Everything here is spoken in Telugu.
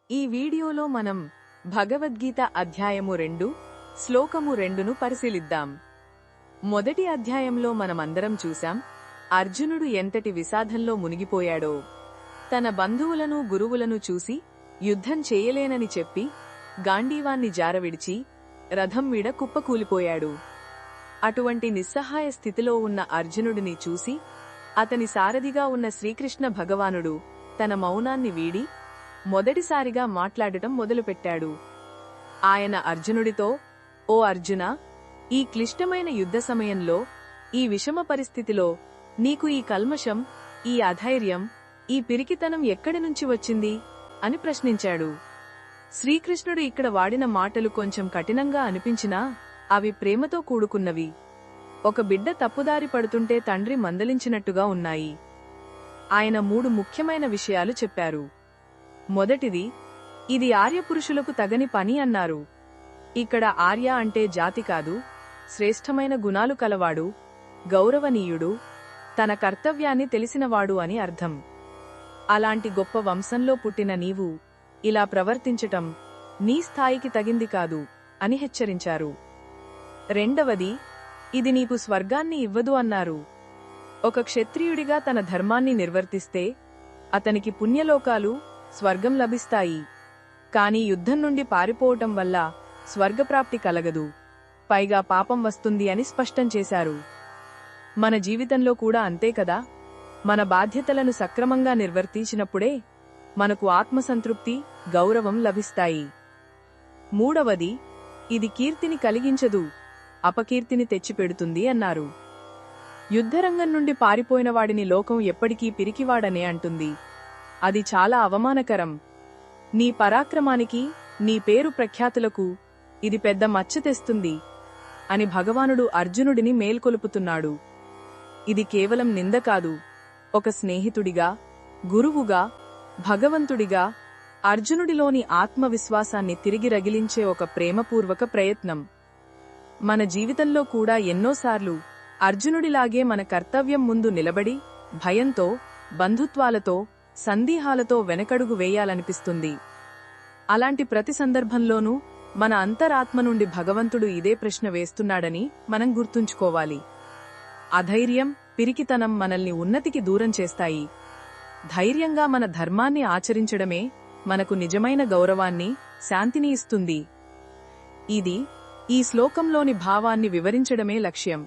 ఈ వీడియోలో మనం భగవద్గీత అధ్యాయము 2 శ్లోకము 2ను పరిశీలిద్దాం. మొదటి అధ్యాయంలో మనమందరం చూశాం అర్జునుడు ఎంతటి విషాదంలో మునిగిపోయాడో. తన బంధువులను గురువులను చూసి యుద్ధం చేయలేనని చెప్పి గాంధీవాన్ని జారవిడిచి రథం మీద కుప్పకూలిపోయాడు. అటువంటి నిస్సహాయ స్థితిలో ఉన్న అర్జునుడిని చూసి అతని సారథిగా ఉన్న శ్రీకృష్ణ భగవానుడు తన మౌనాన్ని వీడి మొదటిసారిగా మాట్లాడటం మొదలుపెట్టాడు. ఆయన అర్జునుడితో, ఓ అర్జునా, ఈ క్లిష్టమైన యుద్ధ సమయంలో, ఈ విషమ పరిస్థితిలో నీకు ఈ కల్మషం, ఈ అధైర్యం, ఈ పిరికితనం ఎక్కడి నుంచి వచ్చింది అని ప్రశ్నించాడు. శ్రీకృష్ణుడు ఇక్కడ వాడిన మాటలు కొంచెం కఠినంగా అనిపించినా అవి ప్రేమతో కూడుకున్నవి. ఒక బిడ్డ తప్పుదారి పడుతుంటే తండ్రి మందలించినట్టుగా ఉన్నాయి. ఆయన 3 ముఖ్యమైన విషయాలు చెప్పారు. మొదటిది, ఇది ఆర్యపురుషులకు తగని పని అన్నారు. ఇక్కడ ఆర్య అంటే జాతి కాదు, శ్రేష్టమైన గుణాలు కలవాడు, గౌరవనీయుడు, తన కర్తవ్యాన్ని తెలిసినవాడు అని అర్థం. అలాంటి గొప్ప వంశంలో పుట్టిన నీవు ఇలా ప్రవర్తించటం నీ స్థాయికి తగింది కాదు అని హెచ్చరించారు. రెండవది, ఇది నీకు స్వర్గాన్ని ఇవ్వదు అన్నారు. ఒక క్షత్రియుడిగా తన ధర్మాన్ని నిర్వర్తిస్తే అతనికి పుణ్యలోకాలు, స్వర్గం లభిస్తాయి. కాని యుద్ధం నుండి పారిపోవటం వల్ల స్వర్గప్రాప్తి కలగదు, పైగా పాపం వస్తుంది అని స్పష్టం చేశారు. మన జీవితంలో కూడా అంతే కదా. మన బాధ్యతలను సక్రమంగా నిర్వర్తించినప్పుడే మనకు ఆత్మసంతృప్తి, గౌరవం లభిస్తాయి. మూడవది, ఇది కీర్తిని కలిగించదు, అపకీర్తిని తెచ్చిపెడుతుంది అన్నారు. యుద్ధరంగం నుండి పారిపోయినవాడిని లోకం ఎప్పటికీ పిరికివాడనే అంటుంది. అది చాలా అవమానకరం. నీ పరాక్రమానికి, నీ పేరు ప్రఖ్యాతులకు ఇది పెద్ద మచ్చ తెస్తుంది అని భగవానుడు అర్జునుడిని మేల్కొలుపుతున్నాడు. ఇది కేవలం నింద కాదు, ఒక స్నేహితుడిగా, గురువుగా, భగవంతుడిగా అర్జునుడిలోని ఆత్మవిశ్వాసాన్ని తిరిగి రగిలించే ఒక ప్రేమపూర్వక ప్రయత్నం. మన జీవితంలో కూడా ఎన్నోసార్లు అర్జునుడిలాగే మన కర్తవ్యం ముందు నిలబడి భయంతో, బంధుత్వాలతో, సందేహాలతో వెనకడుగు వేయాలనిపిస్తుంది. అలాంటి ప్రతి సందర్భంలోనూ మన అంతరాత్మ నుండి భగవంతుడు ఇదే ప్రశ్న వేస్తున్నాడని మనం గుర్తుంచుకోవాలి. అధైర్యం, పిరికితనం మనల్ని ఉన్నతికి దూరం చేస్తాయి. ధైర్యంగా మన ధర్మాన్ని ఆచరించడమే మనకు నిజమైన గౌరవాన్ని, శాంతిని ఇస్తుంది. ఇది ఈ శ్లోకంలోని భావాన్ని వివరించడమే లక్ష్యం.